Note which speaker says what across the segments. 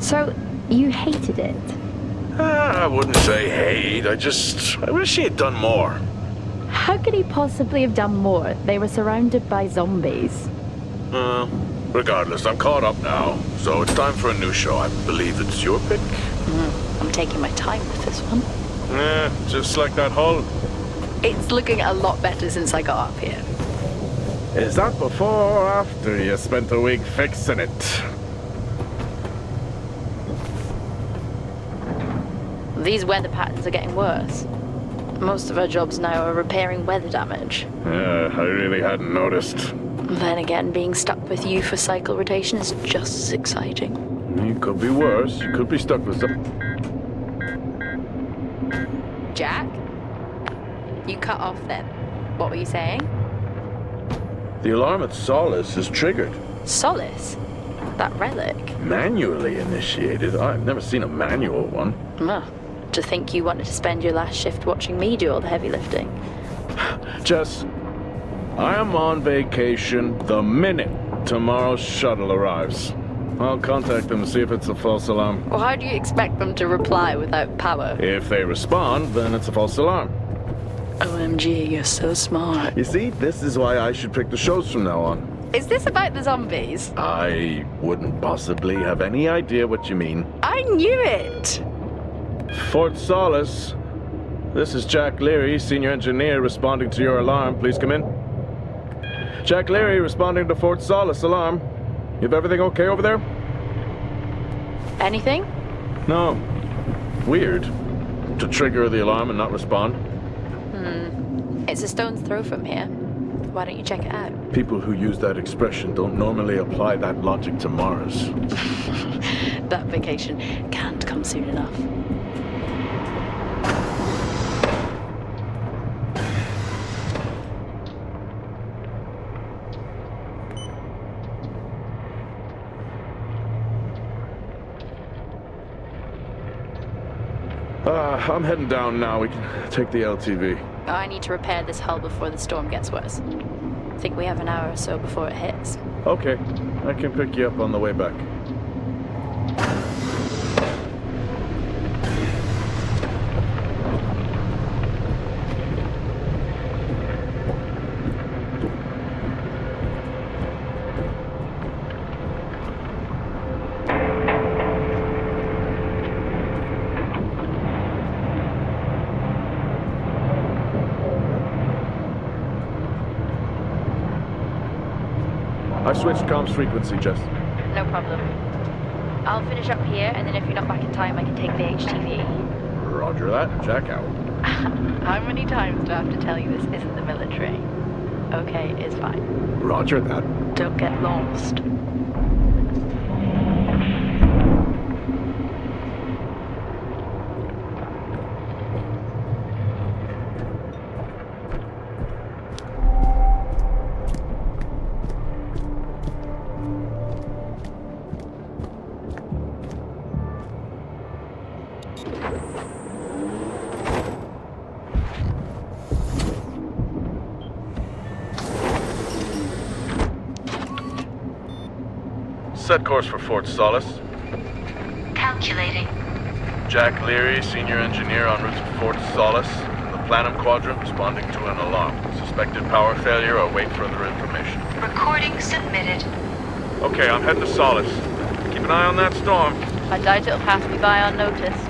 Speaker 1: So, you hated it?
Speaker 2: I wouldn't say hate. I wish he had done more.
Speaker 1: How could he possibly have done more? They were surrounded by zombies.
Speaker 2: Regardless, I'm caught up now. So it's time for a new show. I believe it's your pick.
Speaker 1: I'm taking my time with this one.
Speaker 2: Just like that hull.
Speaker 1: It's looking a lot better since I got up here.
Speaker 3: Is that before or after you spent a week fixing it?
Speaker 1: These weather patterns are getting worse. Most of our jobs now are repairing weather damage.
Speaker 3: Yeah, I really hadn't noticed.
Speaker 1: Then again, being stuck with you for cycle rotation is just as exciting.
Speaker 3: It could be worse. You could be stuck with some...
Speaker 1: Jack? You cut off then. What were you saying?
Speaker 3: The alarm at Solis is triggered.
Speaker 1: Solis? That relic?
Speaker 3: Manually initiated? I've never seen a manual one.
Speaker 1: To think you wanted to spend your last shift watching me do all the heavy lifting.
Speaker 3: Jess, I am on vacation the minute tomorrow's shuttle arrives. I'll contact them and see if it's a false alarm.
Speaker 1: Well, how do you expect them to reply without power?
Speaker 3: If they respond, then it's a false alarm.
Speaker 1: OMG, you're so smart.
Speaker 3: You see, this is why I should pick the shows from now on.
Speaker 1: Is this about the zombies?
Speaker 3: I wouldn't possibly have any idea what you mean.
Speaker 1: I knew it!
Speaker 3: Fort Solis. This is Jack Leary, senior engineer, responding to your alarm. Please come in. Jack Leary, responding to Fort Solis alarm. You have everything okay over there?
Speaker 1: Anything?
Speaker 3: No. Weird. To trigger the alarm and not respond.
Speaker 1: It's a stone's throw from here. Why don't you check it out?
Speaker 3: People who use that expression don't normally apply that logic to Mars.
Speaker 1: That vacation can't come soon enough.
Speaker 3: I'm heading down now. We can take the LTV.
Speaker 1: I need to repair this hull before the storm gets worse. I think we have an hour or so before it hits.
Speaker 3: Okay. I can pick you up on the way back. I've switched comms frequency, Jess.
Speaker 1: No problem. I'll finish up here, and then if you're not back in time, I can take the HTV.
Speaker 3: Roger that. Jack out.
Speaker 1: How many times do I have to tell you this isn't the military? Okay, it's fine.
Speaker 3: Roger that.
Speaker 1: Don't get lost.
Speaker 3: Set course for Fort Solis.
Speaker 4: Calculating.
Speaker 3: Jack Leary, senior engineer en route to Fort Solis. The Planum Quadrant responding to an alarm. Suspected power failure. Await further information.
Speaker 4: Recording submitted.
Speaker 3: Okay, I'm heading to Solis. Keep an eye on that storm.
Speaker 1: I doubt it'll pass me by unnoticed.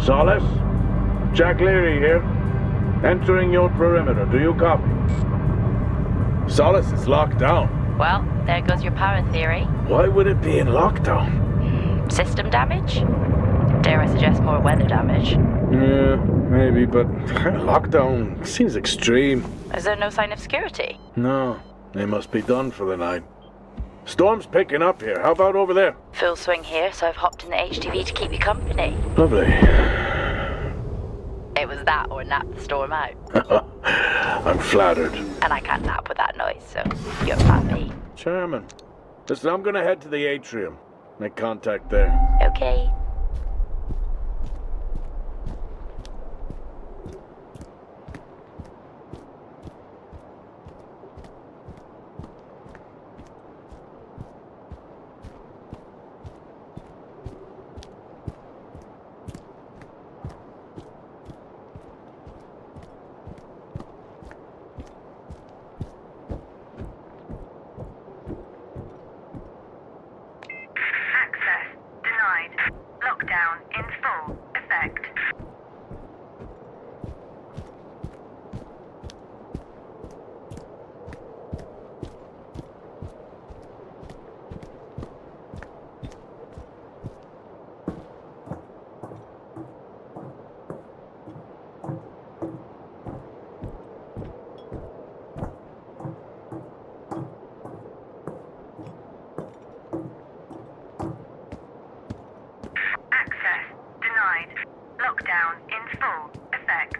Speaker 3: Solis? Jack Leary here. Entering your perimeter. Do you copy? Solis is locked down.
Speaker 1: Well, there goes your power theory.
Speaker 3: Why would it be in lockdown?
Speaker 1: System damage? Dare I suggest more weather damage?
Speaker 3: Yeah, maybe, but lockdown seems extreme.
Speaker 1: Is there no sign of security?
Speaker 3: No, they must be done for the night. Storm's picking up here. How about over there?
Speaker 1: Full swing here, so I've hopped in the HTV to keep you company.
Speaker 3: Lovely.
Speaker 1: It was that or nap the storm out.
Speaker 3: I'm flattered.
Speaker 1: And I can't nap with that noise, so you're fat me.
Speaker 3: Charming. Listen, I'm gonna head to the atrium. Make contact there.
Speaker 1: Okay.
Speaker 4: Access denied. Lockdown in full effect. Access denied. Lockdown in full effect.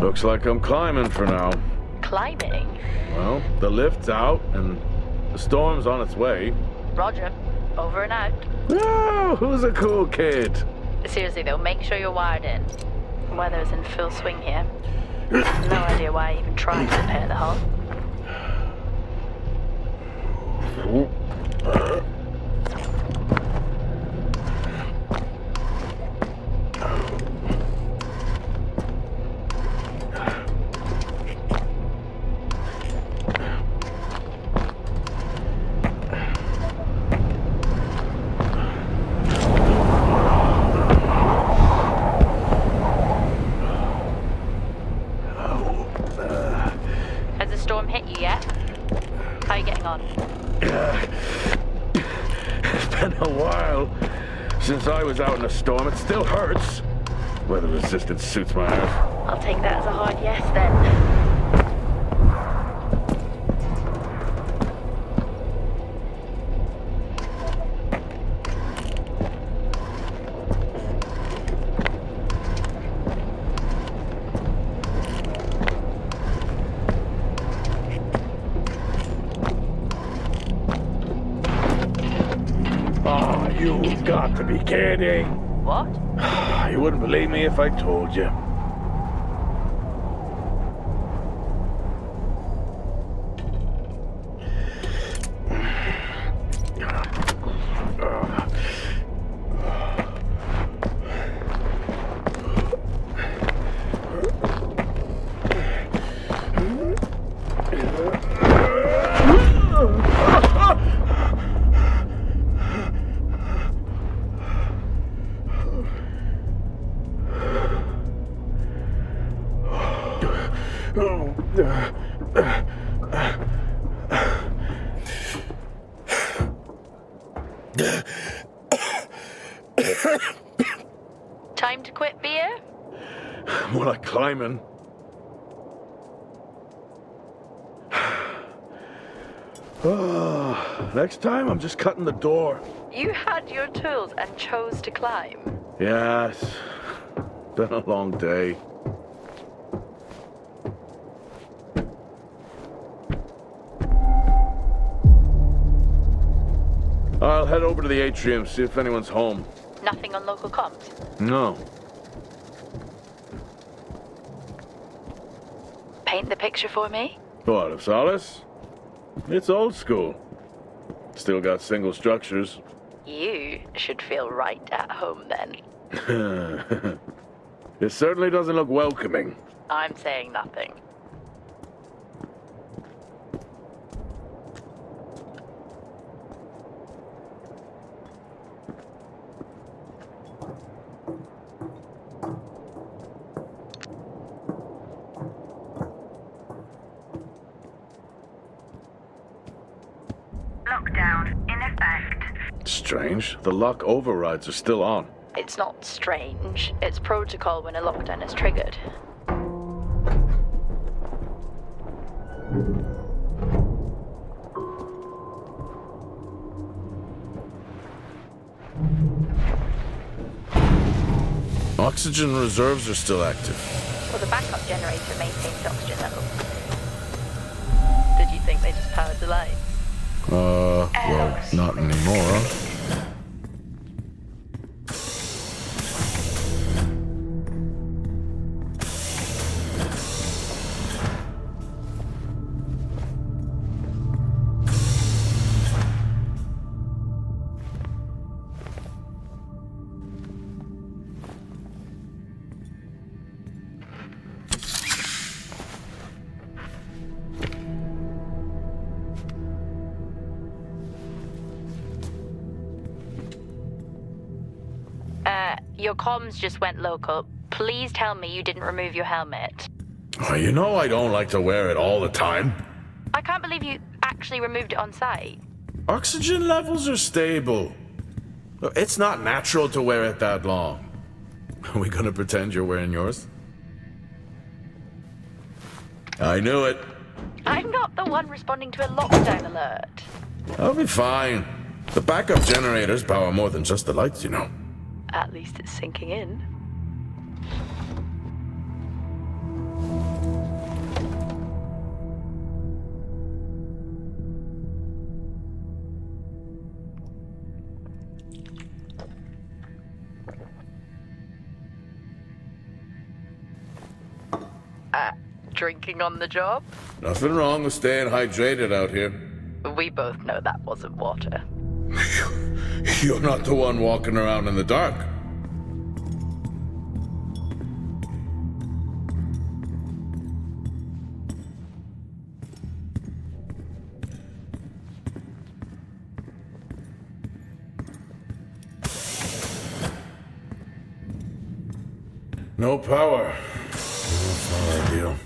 Speaker 3: Looks like I'm climbing for now.
Speaker 1: Climbing?
Speaker 3: Well, the lift's out and the storm's on its way.
Speaker 1: Roger. Over and out.
Speaker 3: Oh, who's a cool kid?
Speaker 1: Seriously though, make sure you're wired in. Weather's in full swing here. No idea why I even tried to repair the hull. Has the storm hit you yet? How are you getting on?
Speaker 3: It's been a while since I was out in a storm. It still hurts. Weather resistance suits my ass.
Speaker 1: I'll take that as a hard yes then.
Speaker 3: Oh, you've got to be kidding.
Speaker 1: What?
Speaker 3: You wouldn't believe me if I told you.
Speaker 1: Time to quit beer?
Speaker 3: More like climbing. Oh, next time I'm just cutting the door.
Speaker 1: You had your tools and chose to climb.
Speaker 3: Yes. Been a long day. I'll head over to the atrium, see if anyone's home.
Speaker 1: Nothing on local comms?
Speaker 3: No.
Speaker 1: paint the picture for me?
Speaker 3: What, of Solis? It's old school. Still got single structures.
Speaker 1: You should feel right at home then.
Speaker 3: It certainly doesn't look welcoming.
Speaker 1: I'm saying nothing.
Speaker 4: Lockdown in effect.
Speaker 3: Strange. The lock overrides are still on.
Speaker 1: It's not strange. It's protocol when a lockdown is triggered.
Speaker 3: Oxygen reserves are still active.
Speaker 1: Well, the backup generator maintains oxygen levels. Did you think they just powered the lights?
Speaker 3: Well, not anymore.
Speaker 1: Your comms just went local. Please tell me you didn't remove your helmet.
Speaker 3: Oh, you know I don't like to wear it all the time.
Speaker 1: I can't believe you actually removed it on site.
Speaker 3: Oxygen levels are stable. It's not natural to wear it that long. Are we gonna pretend you're wearing yours? I knew it.
Speaker 1: I'm not the one responding to a lockdown alert.
Speaker 3: I'll be fine. The backup generators power more than just the lights, you know.
Speaker 1: At least it's sinking in. Drinking on the job?
Speaker 3: Nothing wrong with staying hydrated out here.
Speaker 1: We both know that wasn't water.
Speaker 3: You're not the one walking around in the dark. No power. That's not ideal.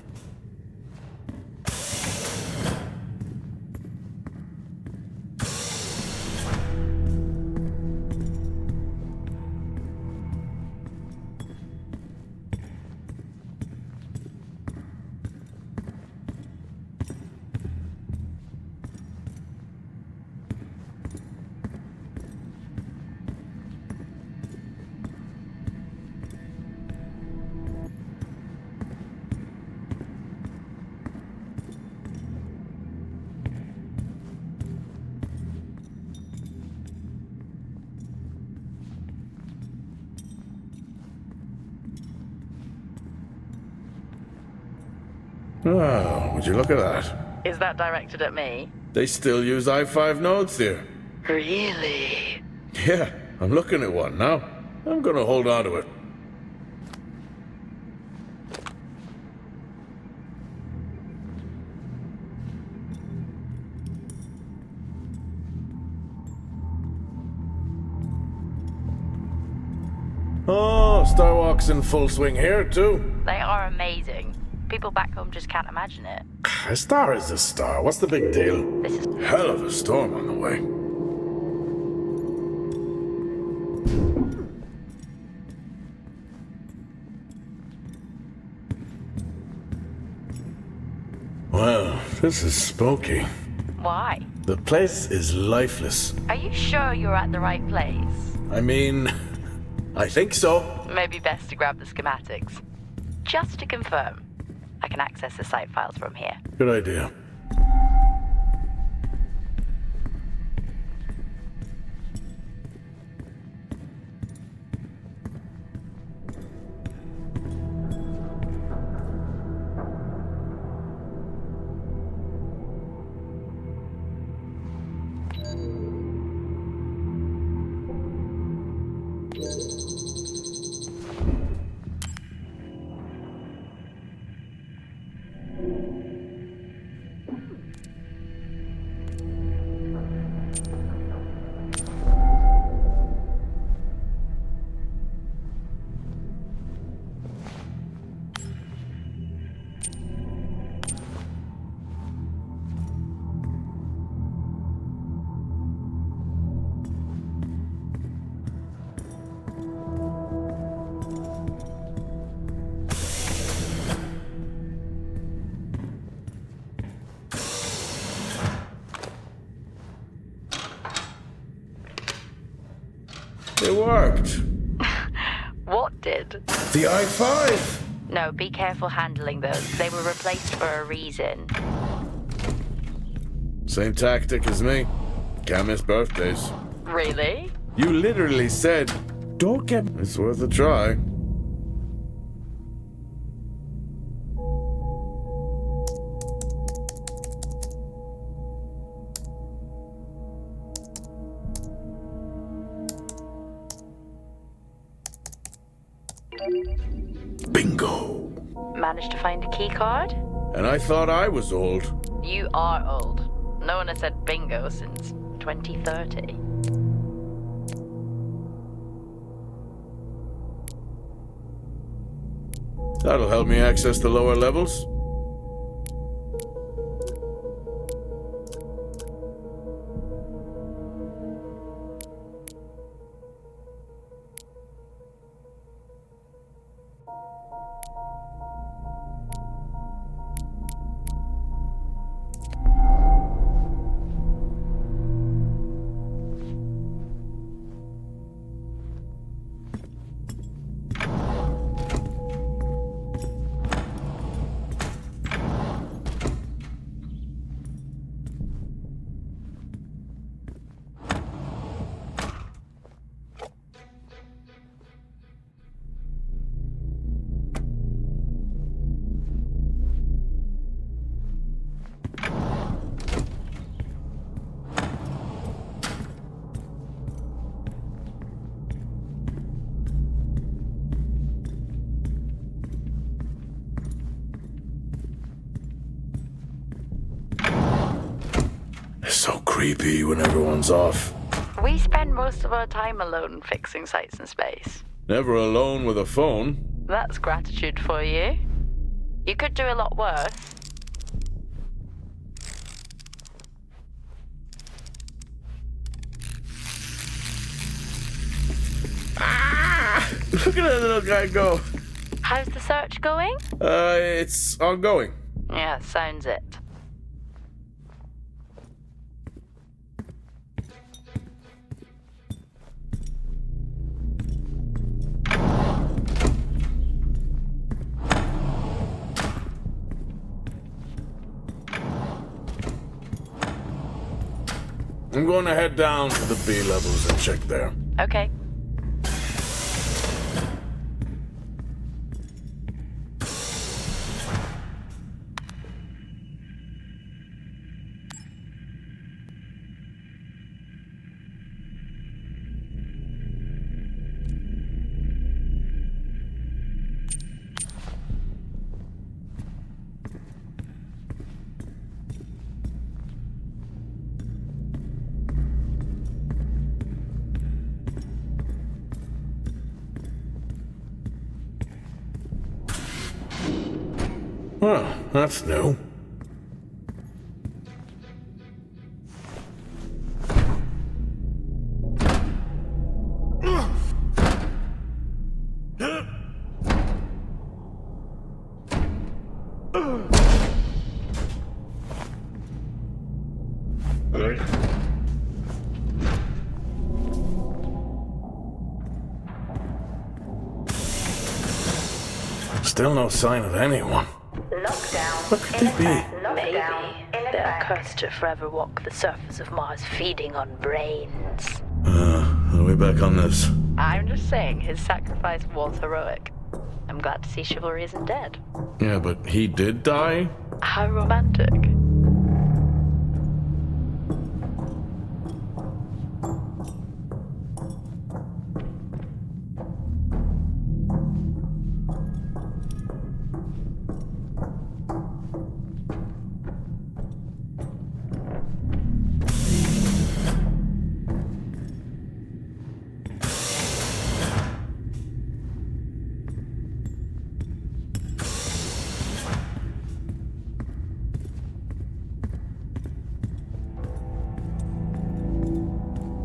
Speaker 3: Oh, would you look at that?
Speaker 1: Is that directed at me?
Speaker 3: They still use i5 nodes here.
Speaker 1: Really?
Speaker 3: Yeah, I'm looking at one now. I'm gonna hold on to it. Oh, Starwalk's in full swing here, too.
Speaker 1: They are amazing. People back home just can't imagine it.
Speaker 3: A star is a star. What's the big deal?
Speaker 1: This is...
Speaker 3: Hell of a storm on the way. Well, this is spooky.
Speaker 1: Why?
Speaker 3: The place is lifeless.
Speaker 1: Are you sure you're at the right place?
Speaker 3: I mean, I think so.
Speaker 1: Maybe best to grab the schematics. Just to confirm, I can access the site files from here.
Speaker 3: Good idea. It worked.
Speaker 1: What did?
Speaker 3: The I-5.
Speaker 1: No, be careful handling those. They were replaced for a reason.
Speaker 3: Same tactic as me. Can't miss birthdays.
Speaker 1: Really?
Speaker 3: You literally said, don't get... It's worth a try. Bingo.
Speaker 1: Managed to find a key card?
Speaker 3: And I thought I was old.
Speaker 1: You are old. No one has said bingo since 2030.
Speaker 3: That'll help me access the lower levels. So creepy when everyone's off.
Speaker 1: We spend most of our time alone fixing sites in space.
Speaker 3: Never alone with a phone.
Speaker 1: That's gratitude for you. You could do a lot worse.
Speaker 3: Ah! Look at that little guy go.
Speaker 1: How's the search going?
Speaker 3: It's ongoing.
Speaker 1: Yeah, sounds it.
Speaker 3: I'm going to head down to the B levels and check there.
Speaker 1: Okay.
Speaker 3: Well, that's new. Still no sign of anyone.
Speaker 4: Lockdown.
Speaker 3: What could they be?
Speaker 1: Maybe
Speaker 4: In
Speaker 1: they're
Speaker 4: effect.
Speaker 1: cursed to forever walk the surface of Mars feeding on brains.
Speaker 3: Are we back on this?
Speaker 1: I'm just saying, his sacrifice was heroic. I'm glad to see chivalry isn't dead.
Speaker 3: Yeah, but he did die?
Speaker 1: How romantic.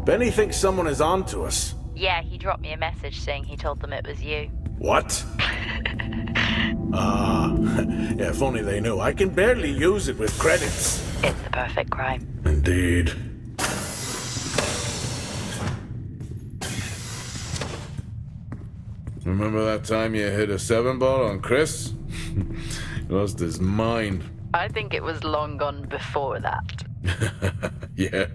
Speaker 3: Benny thinks someone is on to us.
Speaker 1: Yeah, he dropped me a message saying he told them it was you.
Speaker 3: What? Yeah, if only they knew. I can barely use it with credits.
Speaker 1: It's the perfect crime.
Speaker 3: Indeed. Remember that time you hit a 7-ball on Chris? He lost his mind.
Speaker 1: I think it was long gone before that.
Speaker 3: Yeah.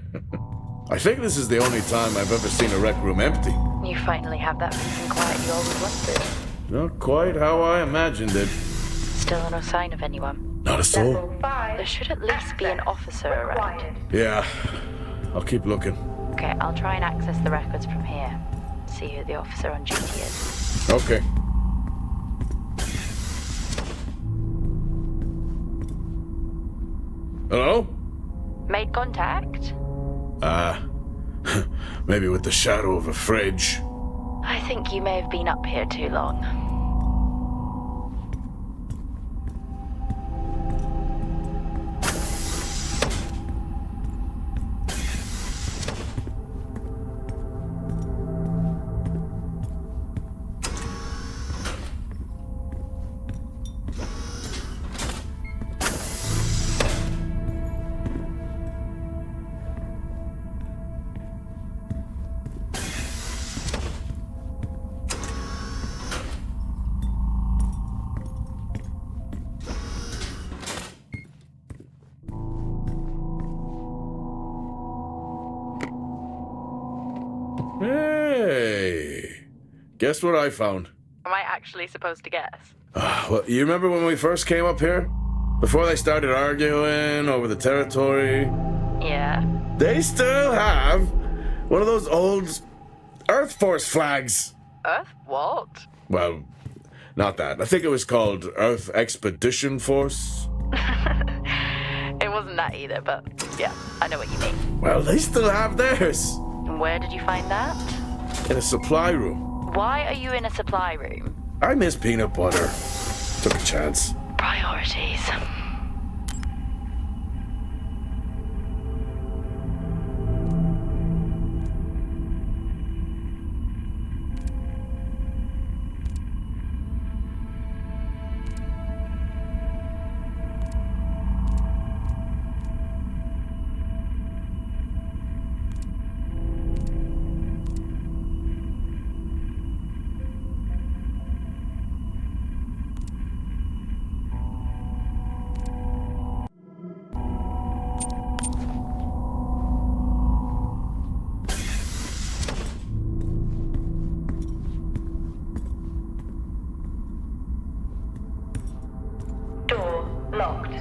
Speaker 3: I think this is the only time I've ever seen a rec room empty.
Speaker 1: You finally have that peace and quiet you always wanted.
Speaker 3: Not quite how I imagined it.
Speaker 1: Still no sign of anyone.
Speaker 3: Not a soul.
Speaker 4: Level 5.
Speaker 1: There should at least be an officer around.
Speaker 4: Required.
Speaker 3: Yeah. I'll keep looking.
Speaker 1: Okay, I'll try and access the records from here. See who the officer on duty is.
Speaker 3: Okay. Hello?
Speaker 1: Made contact?
Speaker 3: Maybe with the shadow of a fridge.
Speaker 1: I think you may have been up here too long.
Speaker 3: Hey! Guess what I found?
Speaker 1: Am I actually supposed to guess?
Speaker 3: Well, you remember when we first came up here? Before they started arguing over the territory?
Speaker 1: Yeah.
Speaker 3: They still have one of those old Earth Force flags.
Speaker 1: Earth? What?
Speaker 3: Well, not that. I think it was called Earth Expedition Force.
Speaker 1: It wasn't that either, but yeah, I know what you mean.
Speaker 3: Well, they still have theirs.
Speaker 1: And where did you find that?
Speaker 3: In a supply room.
Speaker 1: Why are you in a supply room?
Speaker 3: I miss peanut butter. Took a chance.
Speaker 1: Priorities.
Speaker 4: Door locked.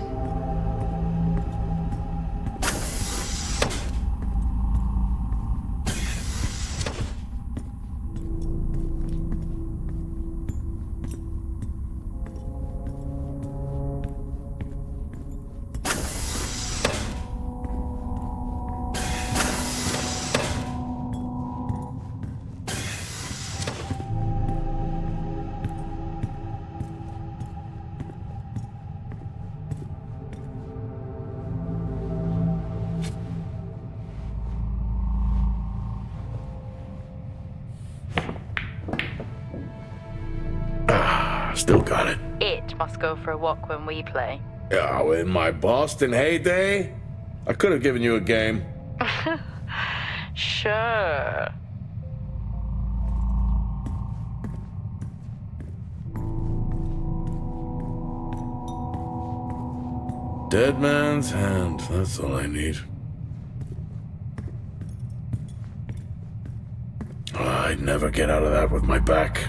Speaker 3: Still got it.
Speaker 1: It must go for a walk when we play.
Speaker 3: Oh, in my Boston heyday, I could have given you a game.
Speaker 1: Sure.
Speaker 3: Dead man's hand, that's all I need. Oh, I'd never get out of that with my back.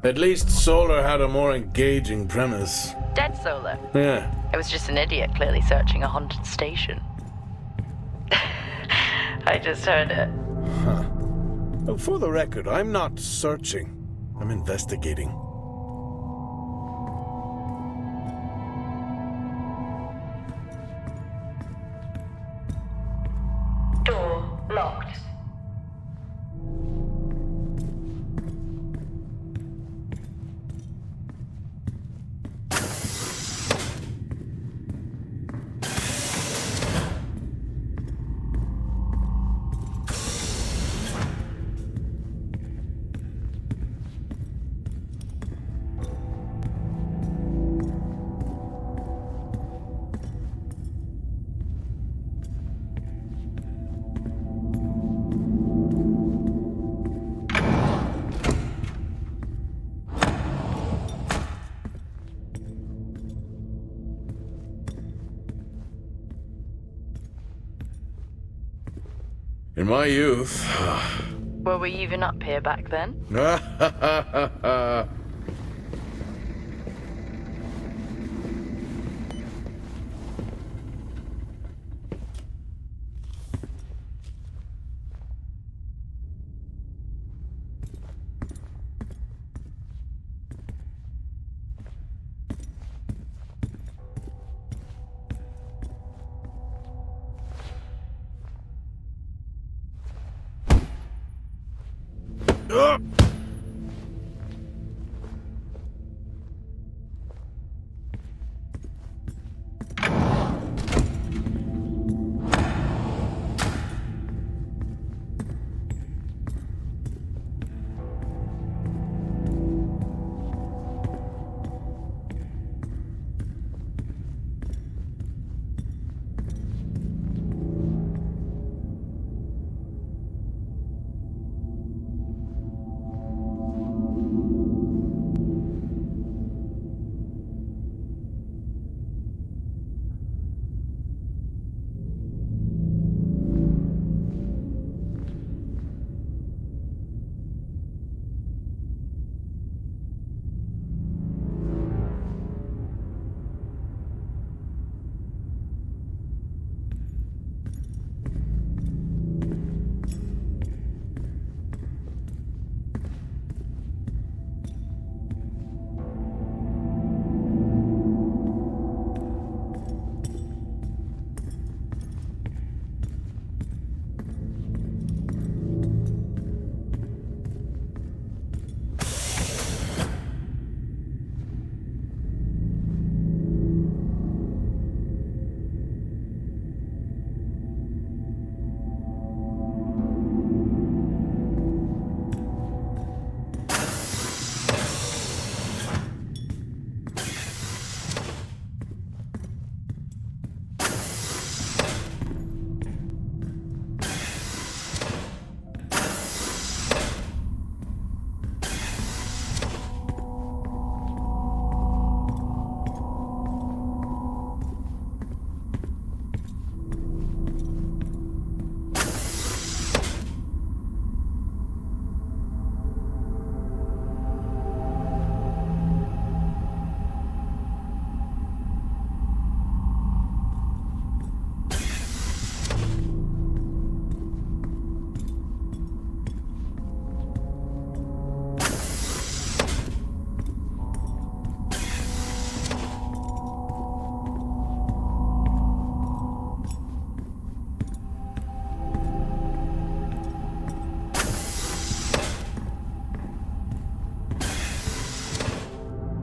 Speaker 3: At least Solar had a more engaging premise.
Speaker 1: Dead Solar.
Speaker 3: Yeah.
Speaker 1: It was just an idiot clearly searching a haunted station. I just heard it.
Speaker 3: Well, for the record, I'm not searching. I'm investigating.
Speaker 4: Door locked.
Speaker 2: In my youth...
Speaker 1: Were we even up here back then?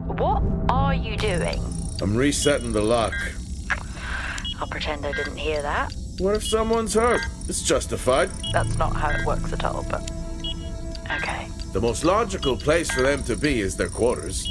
Speaker 1: What are you doing?
Speaker 3: I'm resetting the lock.
Speaker 1: I'll pretend I didn't hear that.
Speaker 3: What if someone's hurt? It's justified.
Speaker 1: That's not how it works at all, but... Okay.
Speaker 3: The most logical place for them to be is their quarters.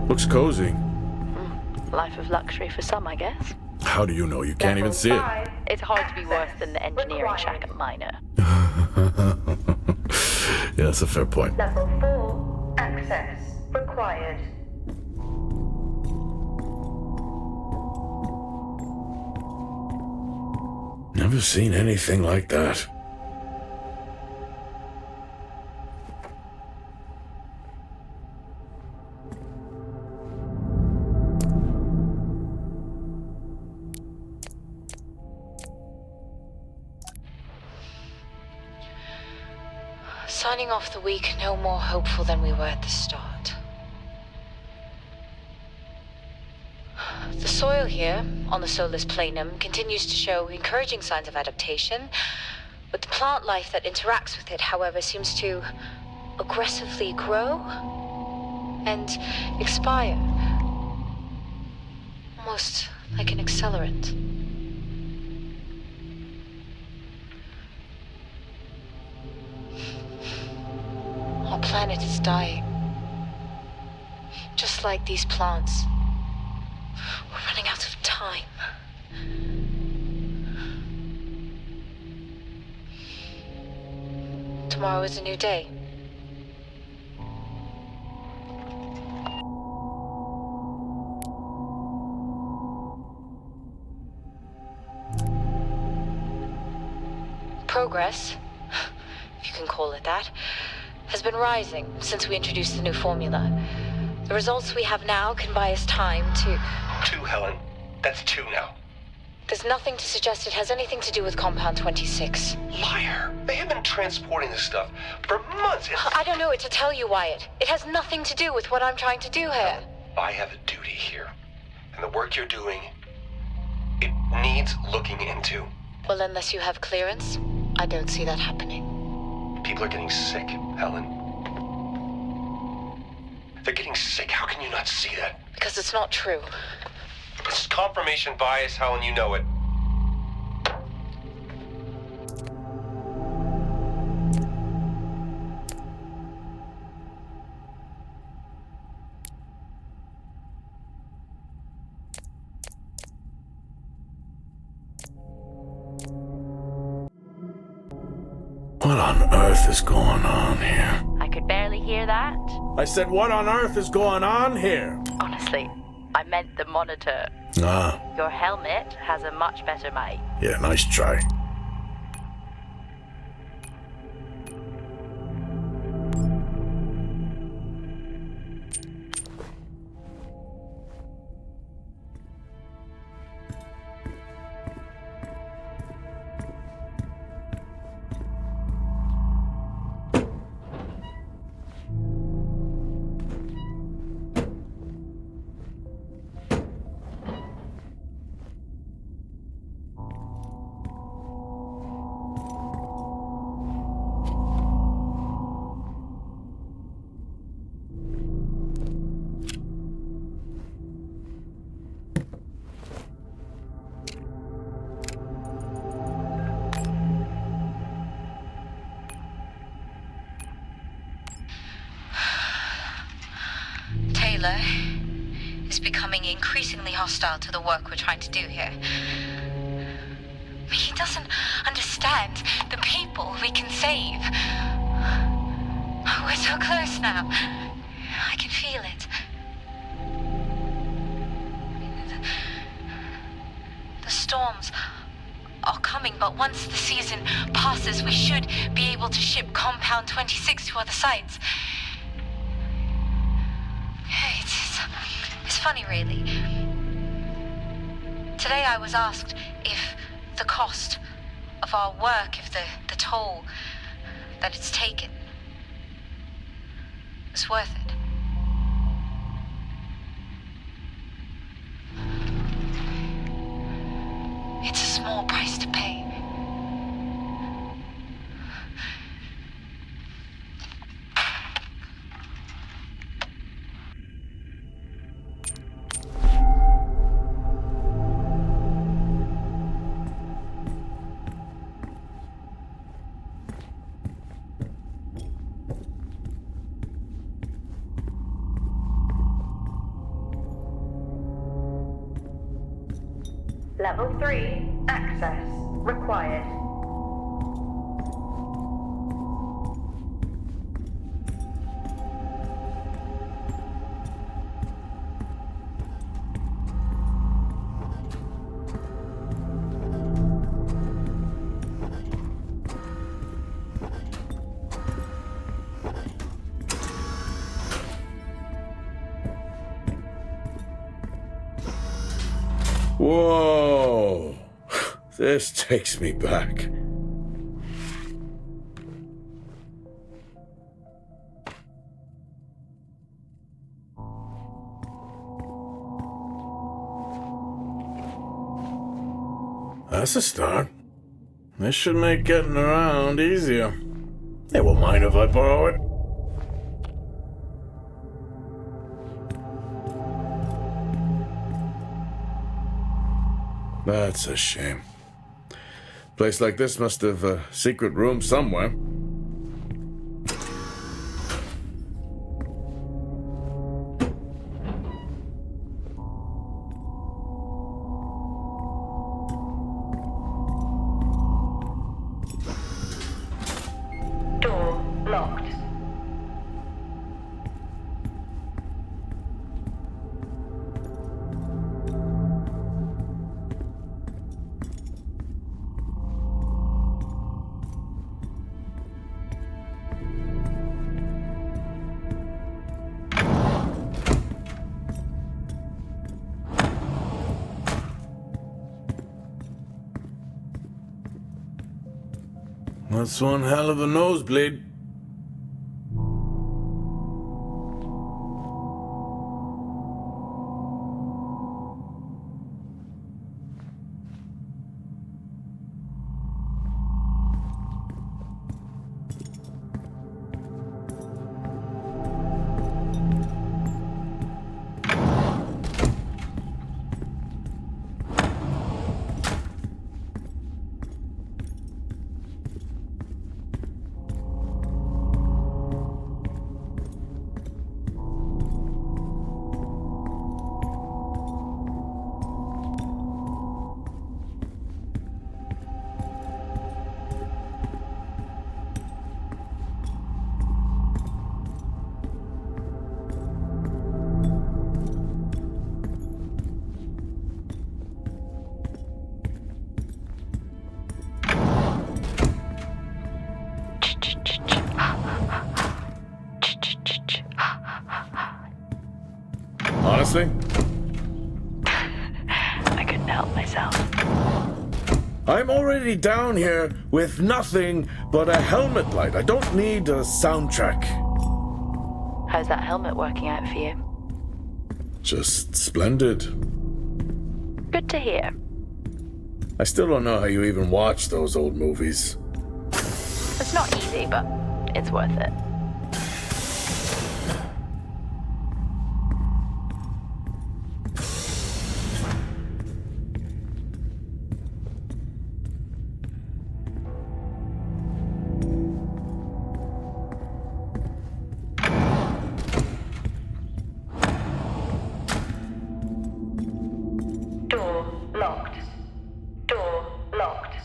Speaker 3: Looks cozy.
Speaker 1: Life of luxury for some, I guess.
Speaker 3: How do you know? You can't even see it.
Speaker 1: It's hard to be worse than the engineering shack at Minor.
Speaker 3: Yeah, that's a fair point.
Speaker 4: Level 4, access required.
Speaker 3: Never seen anything like that.
Speaker 5: Signing off the week no more hopeful than we were at the start. The soil here, on the Solis planum, continues to show encouraging signs of adaptation, but the plant life that interacts with it, however, seems to aggressively grow and expire. Almost like an accelerant. Our planet is dying. Just like these plants. We're running out of time. Tomorrow is a new day. Progress, if you can call it that, has been rising since we introduced the new formula. The results we have now can buy us time to...
Speaker 6: 2, Helen. That's 2 now.
Speaker 5: There's nothing to suggest it has anything to do with Compound 26.
Speaker 6: Liar! They have been transporting this stuff for months.
Speaker 5: I don't know what to tell you, Wyatt. It has nothing to do with what I'm trying to do here.
Speaker 6: I have a duty here. And the work you're doing, it needs looking into.
Speaker 5: Well, unless you have clearance, I don't see that happening.
Speaker 6: People are getting sick, Helen. They're getting sick. How can you not see that?
Speaker 5: Because it's not true.
Speaker 6: It's confirmation bias, Helen. You know it.
Speaker 2: What on earth is going on here?
Speaker 1: I could barely hear that.
Speaker 3: I said, what on earth is going on here?
Speaker 1: Honestly, I meant the monitor.
Speaker 2: Ah,
Speaker 1: Your helmet has a much better mic.
Speaker 2: yeah, nice try.
Speaker 5: Taylor is becoming increasingly hostile to the work we're trying to do here. He doesn't understand the people we can save. We're so close now. I can feel it. The storms are coming, but once the season passes, we should be able to ship Compound 26 to other sites. It's funny, really. Today I was asked if the cost of our work, if the toll that it's taken is worth it. It's a small price to pay.
Speaker 4: Level 3, access required.
Speaker 2: Whoa! This takes me back. That's a start. This should make getting around easier. They won't mind if I borrow it. That's a shame. Place like this must have a secret room somewhere. That's one hell of a nosebleed.
Speaker 3: Honestly,
Speaker 1: I couldn't help myself.
Speaker 3: I'm already down here with nothing but a helmet light. I don't need a soundtrack.
Speaker 1: How's that helmet working out for you?
Speaker 3: Just splendid.
Speaker 1: Good to hear.
Speaker 3: I still don't know how you even watch those old movies.
Speaker 1: It's not easy, but it's worth it.
Speaker 4: Door locked. Door locked.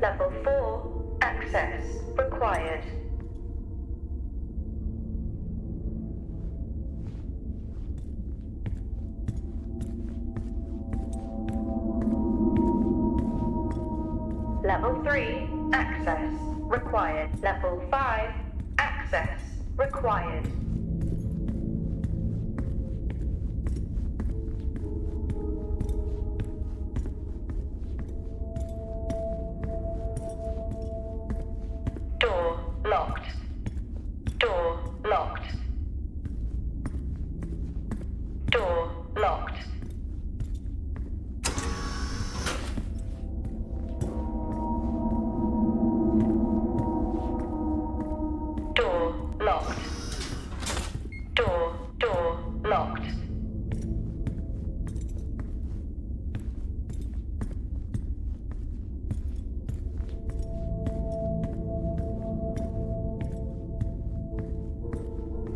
Speaker 4: Level 4, access required. Level 3, access required. Level 5, access required. Door locked. Door locked. Door locked. Door locked. Door locked.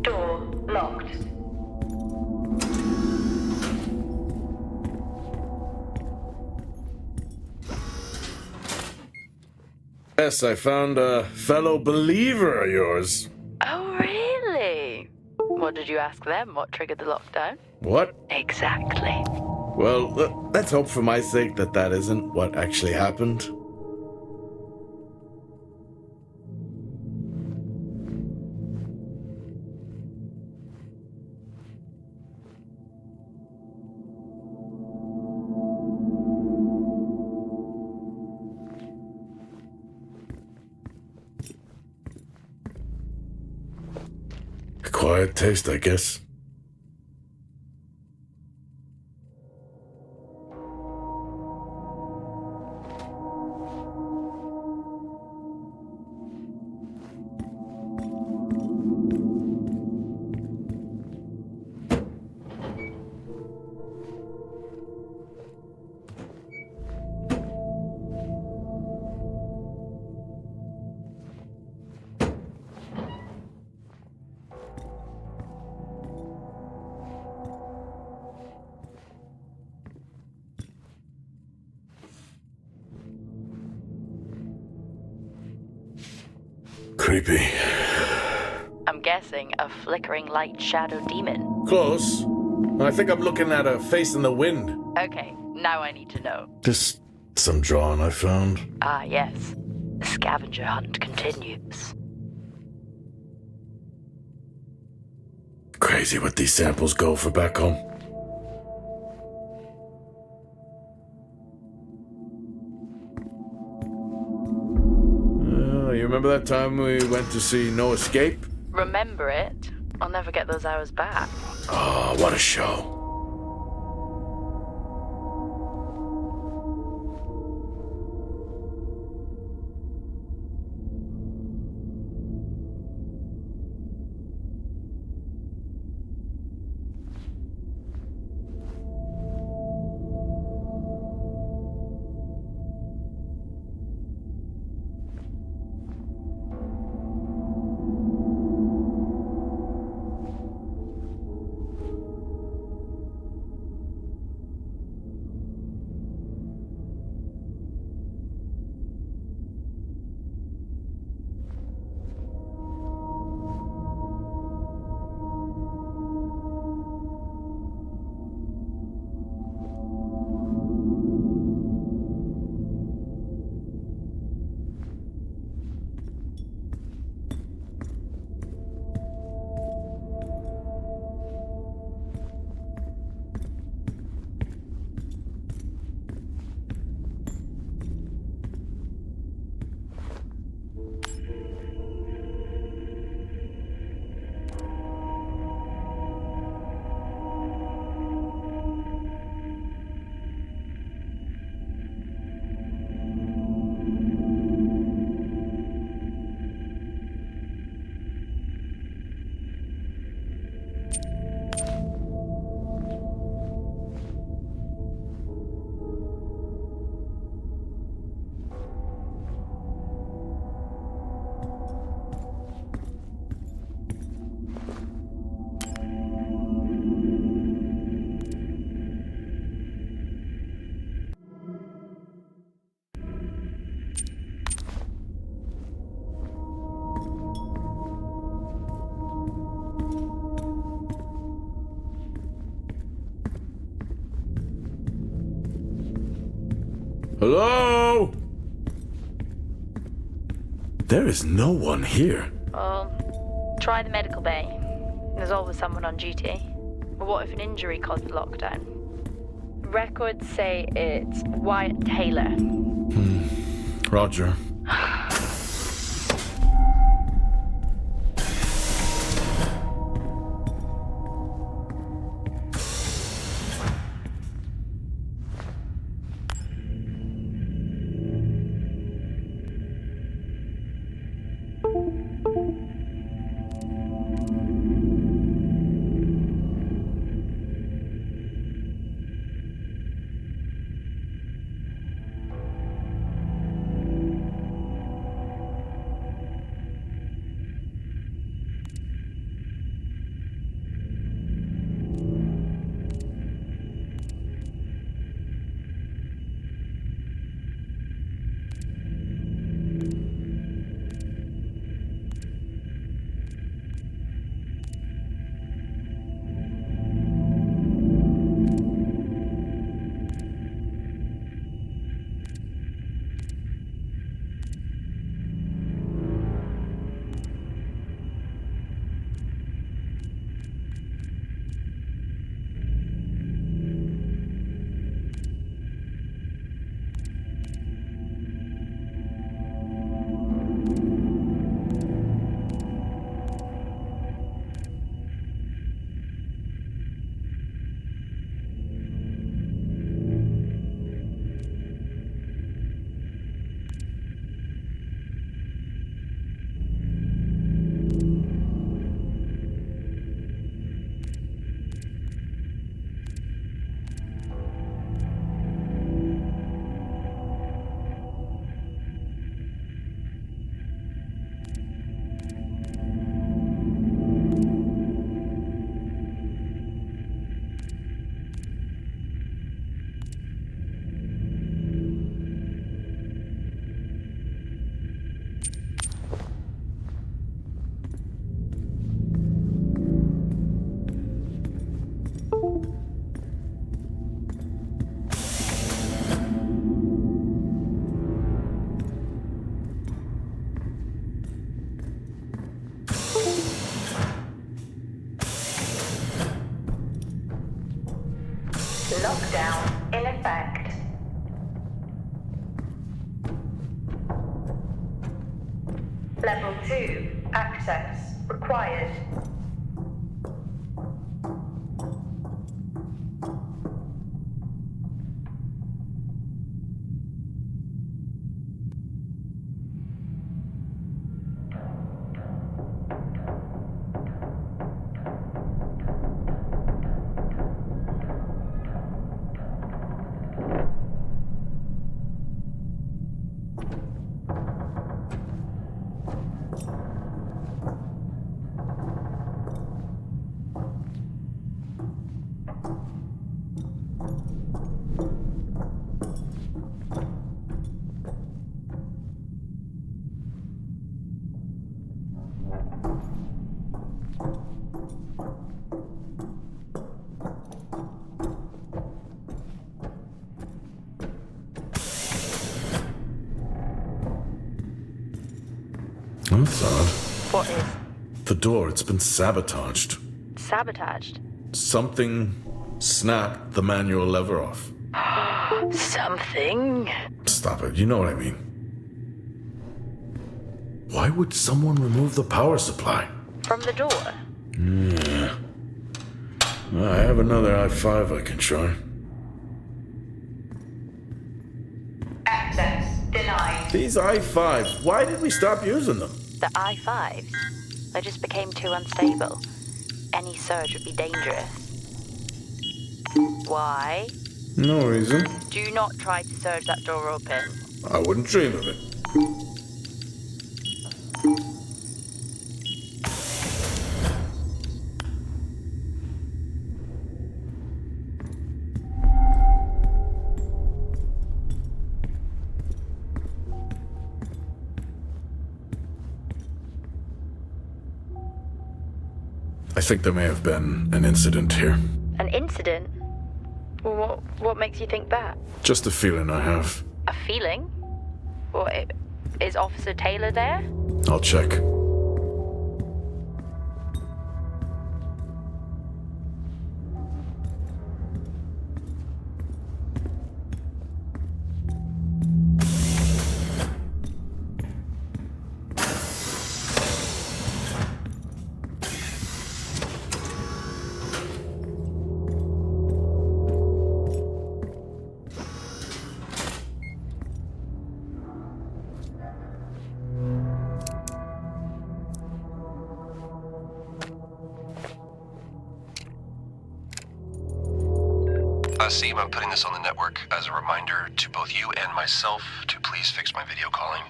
Speaker 4: Door locked.
Speaker 3: Yes, I found a fellow believer of yours.
Speaker 1: Oh, really? What did you ask them? What triggered the lockdown?
Speaker 3: What?
Speaker 1: Exactly.
Speaker 3: Well, let's hope for my sake that that isn't what actually happened. Acquired taste, I guess.
Speaker 2: creepy.
Speaker 1: I'm guessing a flickering light shadow demon.
Speaker 2: Close. I think I'm looking at a face in the wind.
Speaker 1: Okay, now I need to know.
Speaker 2: Just some drawing I found.
Speaker 1: Ah, yes. The scavenger hunt continues.
Speaker 2: Crazy what these samples go for back home. You remember that time we went to see No Escape?
Speaker 1: Remember it? I'll never get those hours back.
Speaker 2: Oh, what a show. Hello? There is no one here.
Speaker 1: Well, try the medical bay. There's always someone on duty. But what if an injury caused the lockdown? Records say it's Wyatt Taylor.
Speaker 2: Roger.
Speaker 4: Lockdown in effect. Level 2. Access required.
Speaker 2: That's odd.
Speaker 1: What is?
Speaker 2: The door, it's been sabotaged.
Speaker 1: Sabotaged?
Speaker 2: Something snapped the manual lever off.
Speaker 1: Something?
Speaker 2: Stop it, you know what I mean. Why would someone remove the power supply?
Speaker 1: From the door?
Speaker 2: Yeah. Well, I have another i5 I can try.
Speaker 4: Access denied.
Speaker 2: These i5s, why did we stop using them?
Speaker 1: The I-5s? They just became too unstable. Any surge would be dangerous. Why?
Speaker 2: No reason.
Speaker 1: Do not try to surge that door open.
Speaker 2: I wouldn't dream of it. I think there may have been an incident here.
Speaker 1: An incident? Well, what makes you think that?
Speaker 2: Just a feeling I have.
Speaker 1: A feeling? What, is Officer Taylor there?
Speaker 2: I'll check.
Speaker 6: Seem, I'm putting this on the network as a reminder to both you and myself to please fix my video calling.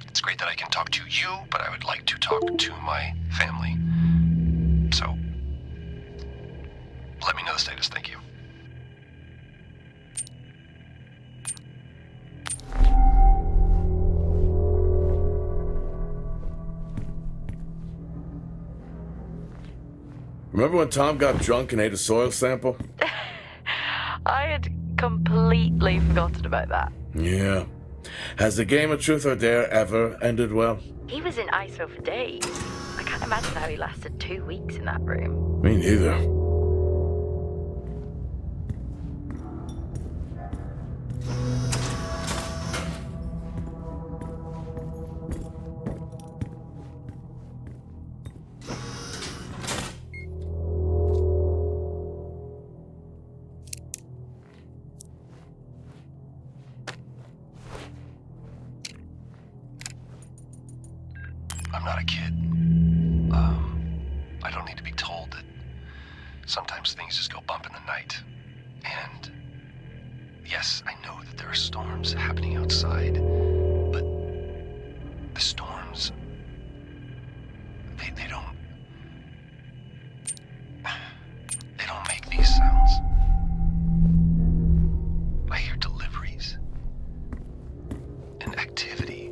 Speaker 6: It's great that I can talk to you, but I would like to talk to my family. So, let me know the status. Thank you.
Speaker 2: Remember when Tom got drunk and ate a soil sample?
Speaker 1: I had completely forgotten about that.
Speaker 2: Yeah. Has the game of Truth or Dare ever ended well?
Speaker 1: He was in ISO for days. I can't imagine how he lasted 2 weeks in that room.
Speaker 2: Me neither.
Speaker 6: I'm not a kid. I don't need to be told that sometimes things just go bump in the night. And yes, I know that there are storms happening outside, but the storms, they don't make these sounds. I hear deliveries and activity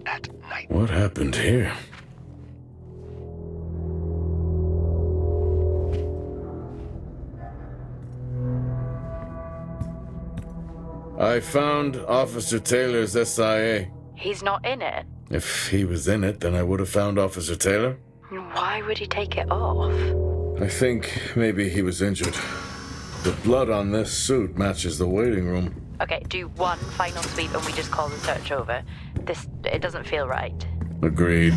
Speaker 6: at night.
Speaker 2: What happened here? I found Officer Taylor's SIA.
Speaker 1: He's not in it.
Speaker 2: If he was in it, then I would have found Officer Taylor.
Speaker 1: Why would he take it off?
Speaker 2: I think maybe he was injured. The blood on this suit matches the waiting room.
Speaker 1: Okay, do one final sweep and we just call the search over. It doesn't feel right.
Speaker 2: Agreed.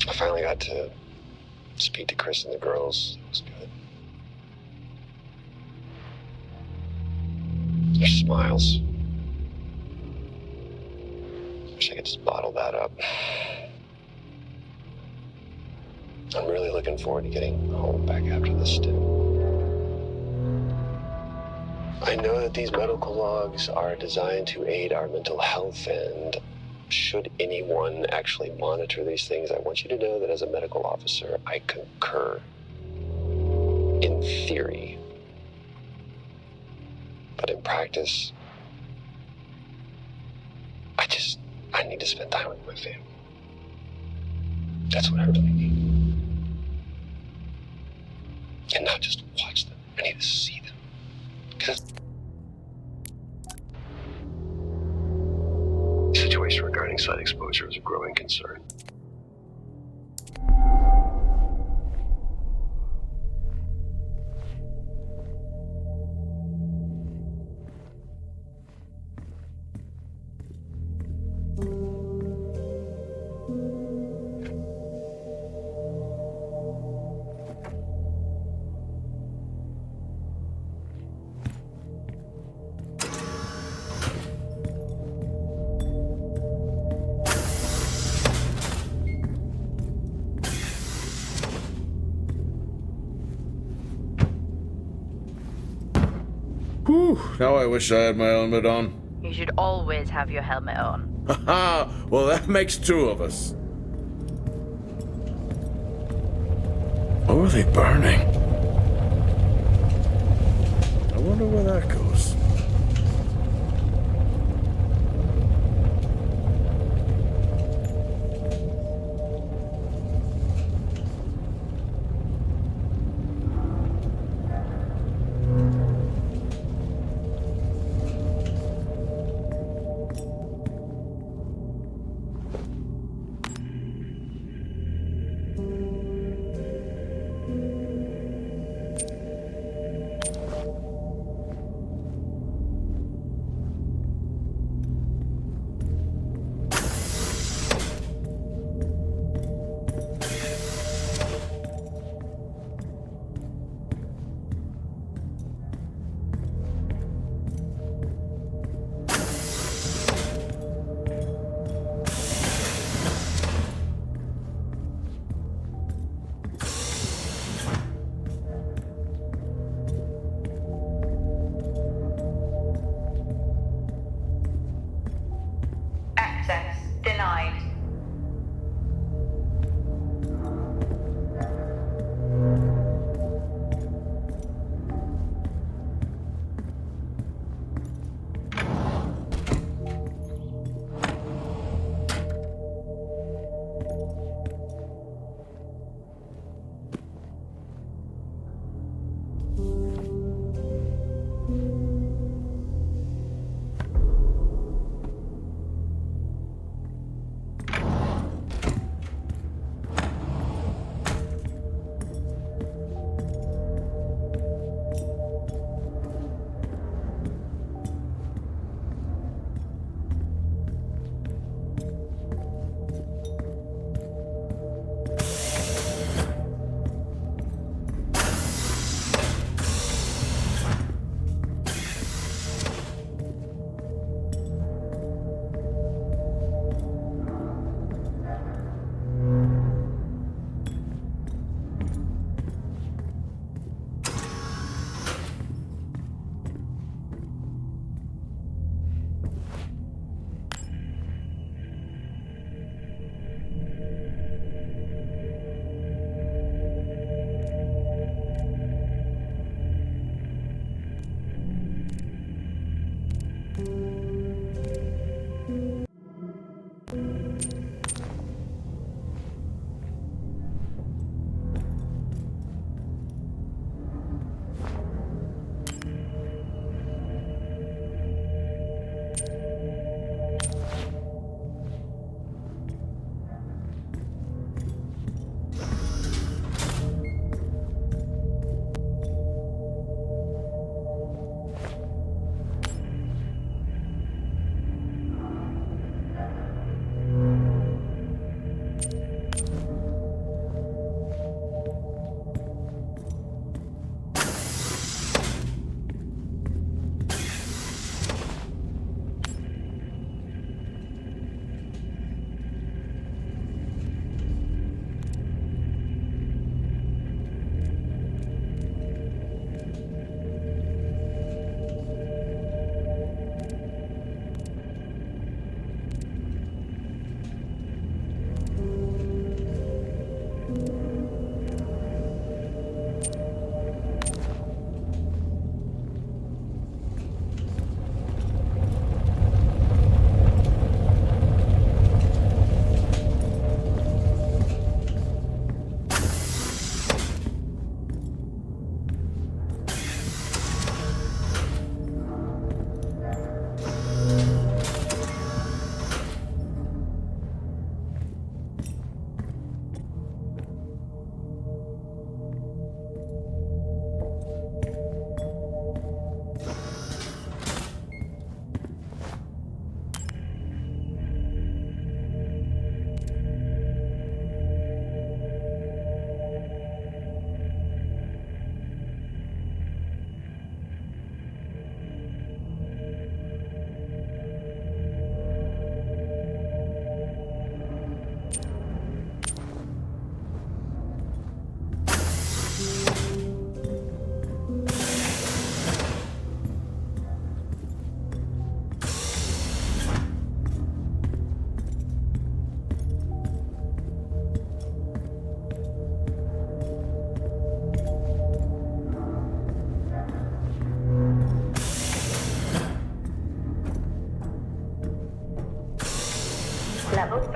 Speaker 6: I finally got to speak to Chris and the girls. It was good. Their smiles. Wish I could just bottle that up. I'm really looking forward to getting home back after this stint. I know that these medical logs are designed to aid our mental health, and should anyone actually monitor these things, I want you to know that as a medical officer, I concur. In theory. But in practice, I need to spend time with my family. That's what I really need. And not just watch them, I need to see them. Because the situation regarding site exposure is a growing concern.
Speaker 2: Whew, now I wish I had my helmet on.
Speaker 1: You should always have your helmet on.
Speaker 2: Haha, well that makes two of us. What were they burning? I wonder where that goes.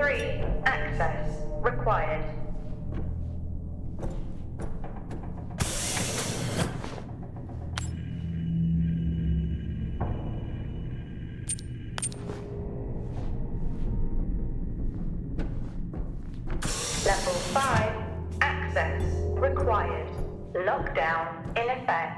Speaker 4: Free access required. Level 5 access required. Lockdown in effect.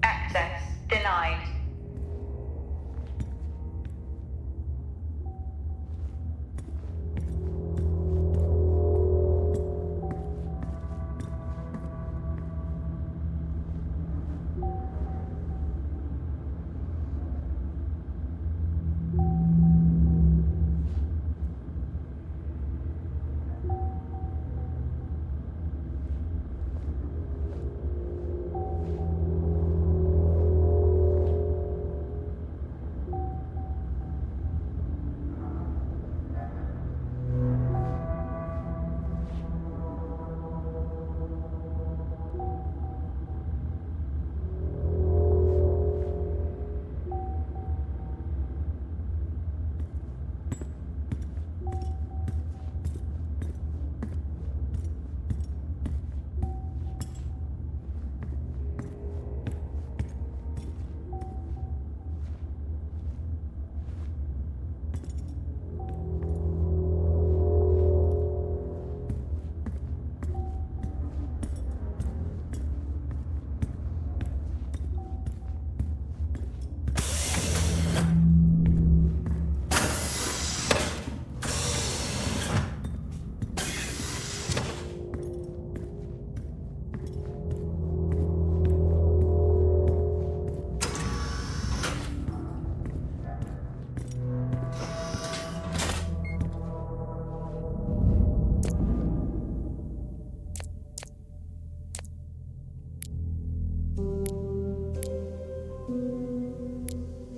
Speaker 4: Access denied.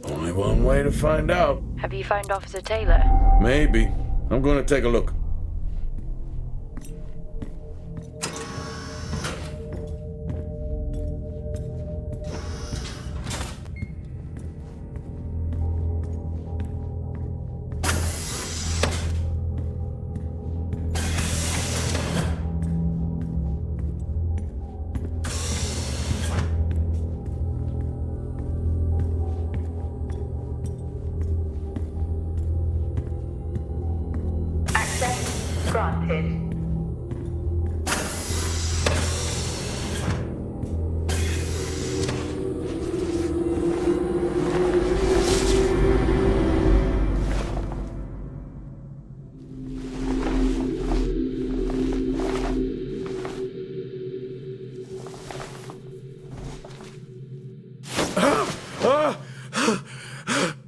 Speaker 2: Only one way to find out.
Speaker 1: Have you found Officer Taylor?
Speaker 2: Maybe. I'm gonna take a look.
Speaker 4: Access granted.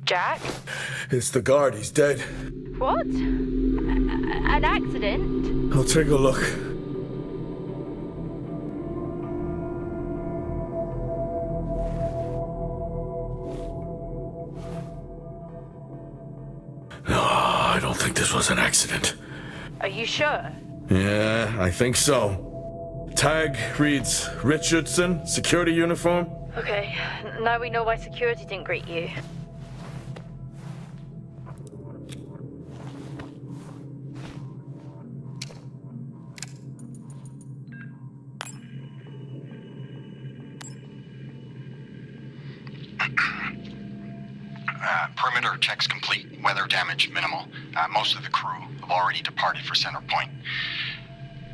Speaker 1: Jack?
Speaker 2: It's the guard. He's dead.
Speaker 1: What? An accident?
Speaker 2: I'll take a look. No, I don't think this was an accident.
Speaker 1: Are you sure?
Speaker 2: Yeah, I think so. Tag reads Richardson, security uniform.
Speaker 1: Okay, now we know why security didn't greet you.
Speaker 7: Perimeter checks complete. Weather damage minimal. Most of the crew have already departed for Center Point.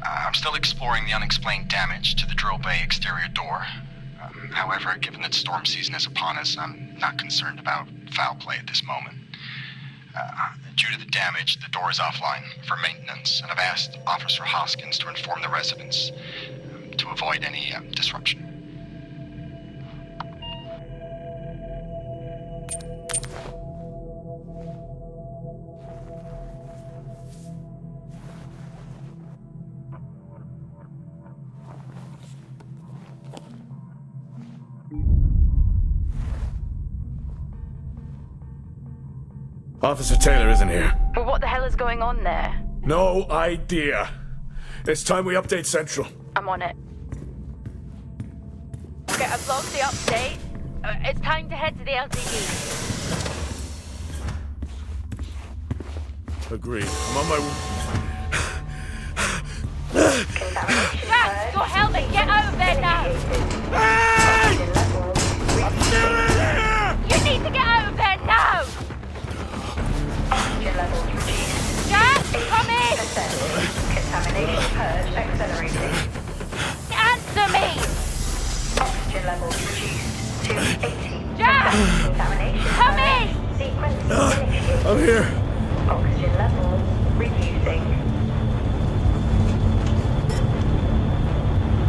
Speaker 7: I'm still exploring the unexplained damage to the drill bay exterior door. However, given that storm season is upon us, I'm not concerned about foul play at this moment. Due to the damage, the door is offline for maintenance, and I've asked Officer Hoskins to inform the residents to avoid any disruption.
Speaker 2: Officer Taylor isn't here.
Speaker 1: But what the hell is going on there?
Speaker 2: No idea. It's time we update Central.
Speaker 1: I'm on it. Okay, I've logged the update. It's time to head to the LTD.
Speaker 2: Agreed. I'm on my way.
Speaker 1: Jack, your helmet, get out of there now!
Speaker 2: Hey! I'm still in here!
Speaker 1: You need to get out of there now!
Speaker 4: Oxygen levels reduced.
Speaker 1: Jack, come in!
Speaker 4: Contamination purge accelerating.
Speaker 1: Answer me!
Speaker 4: Oxygen levels reduced to 80.
Speaker 1: Jack!
Speaker 4: Contamination
Speaker 1: Come
Speaker 4: purge
Speaker 1: in!
Speaker 4: sequence initiated.
Speaker 2: I'm here.
Speaker 4: Oxygen levels reducing.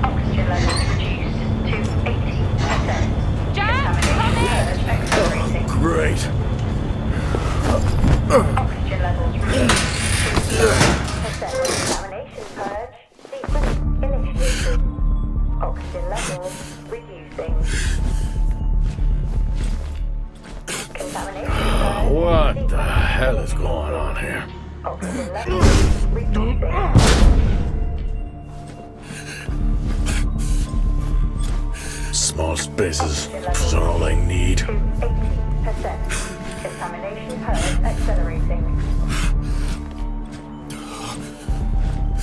Speaker 4: Oxygen levels reduced to 80%.
Speaker 1: Jack, come in!
Speaker 4: Purge accelerating.
Speaker 2: Great.
Speaker 4: Oxygen levels reduced to 80%. Contamination purge sequence initiated. Oxygen levels reducing. Contamination purge.
Speaker 2: What the hell is going on here?
Speaker 4: Oxygen levels reducing.
Speaker 2: Small spaces. Those are all I need.
Speaker 4: To 80%. Contamination purge accelerating.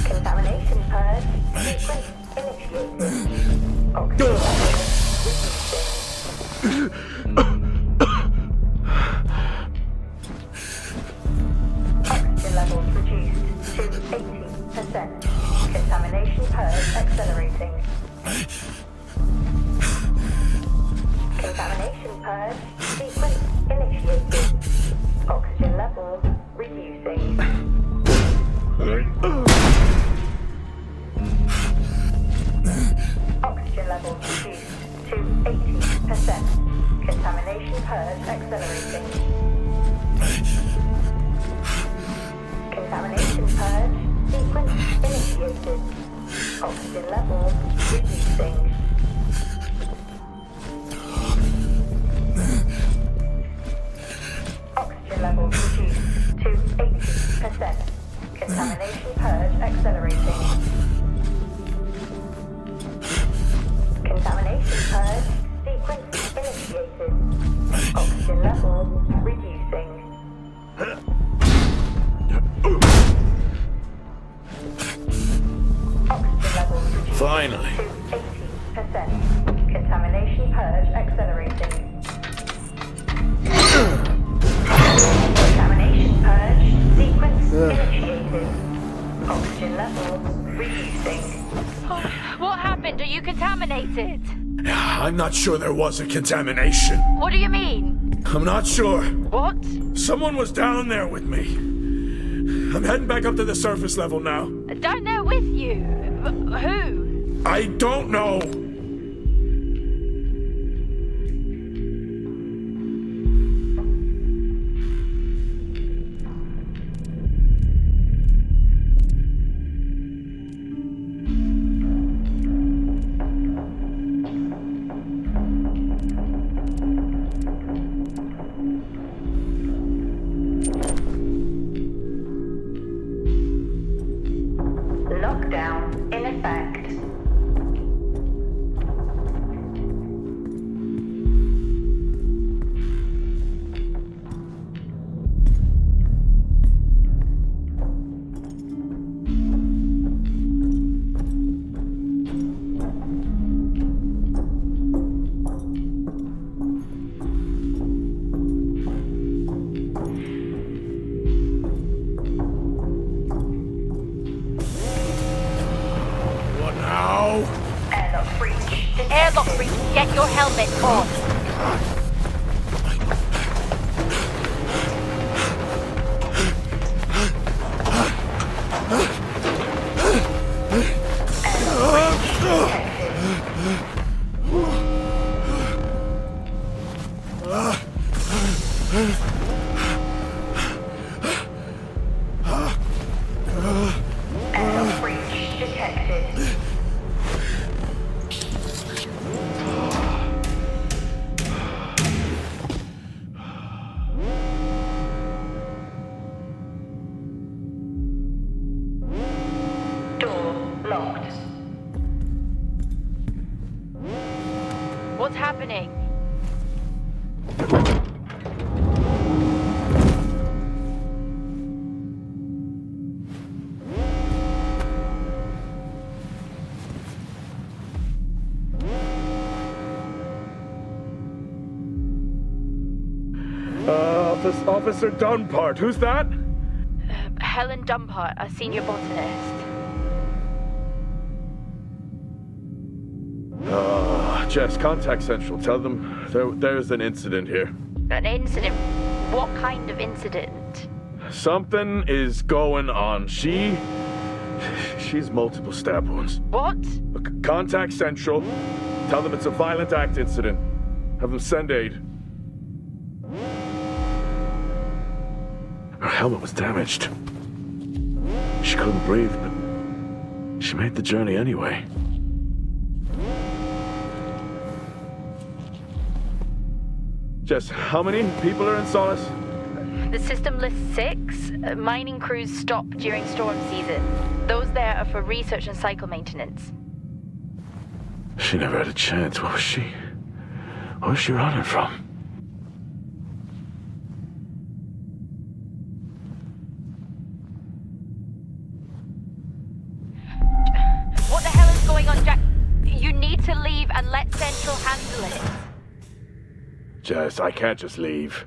Speaker 4: Contamination purge sequence initiated. Oxygen levels reducing. Oxygen levels reduced to 80%. Contamination purge accelerating. Contamination purge sequence initiated. Oxygen levels reducing. Oxygen levels reduced to 80%. Contamination purge accelerating. Contamination purge sequence initiated. Oxygen levels reducing. Oxygen levels reduced to 80%. Contamination purge accelerating. Contamination purge sequence initiated. Oxygen levels reducing. Oxygen levels reduced
Speaker 2: Finally.
Speaker 4: to 80%. Contamination purge accelerating. Contamination purge sequence initiated. Oxygen levels reducing.
Speaker 1: What happened? Are you contaminated?
Speaker 2: I'm not sure there was a contamination.
Speaker 1: What do you mean?
Speaker 2: I'm not sure.
Speaker 1: What?
Speaker 2: Someone was down there with me. I'm heading back up to the surface level now.
Speaker 1: Down there with you? Who?
Speaker 2: I don't know.
Speaker 4: Lockdown in effect. Breach detected. Door locked.
Speaker 1: What's happening?
Speaker 3: Officer Dunpart, who's that?
Speaker 1: Helen Dumpart, a senior botanist.
Speaker 3: Jess, contact Central. Tell them there's an incident here.
Speaker 1: An incident? What kind of incident?
Speaker 3: Something is going on. She's multiple stab wounds.
Speaker 1: What?
Speaker 3: Contact Central. Tell them it's a violent act incident. Have them send aid. Her helmet was damaged. She couldn't breathe, but she made the journey anyway. Jess, how many people are in Solis?
Speaker 1: The system lists 6. Mining crews stop during storm season. Those there are for research and cycle maintenance.
Speaker 3: She never had a chance. What was she running from?
Speaker 1: What the hell is going on, Jack? You need to leave and let Central handle it.
Speaker 3: Jess, I can't just leave.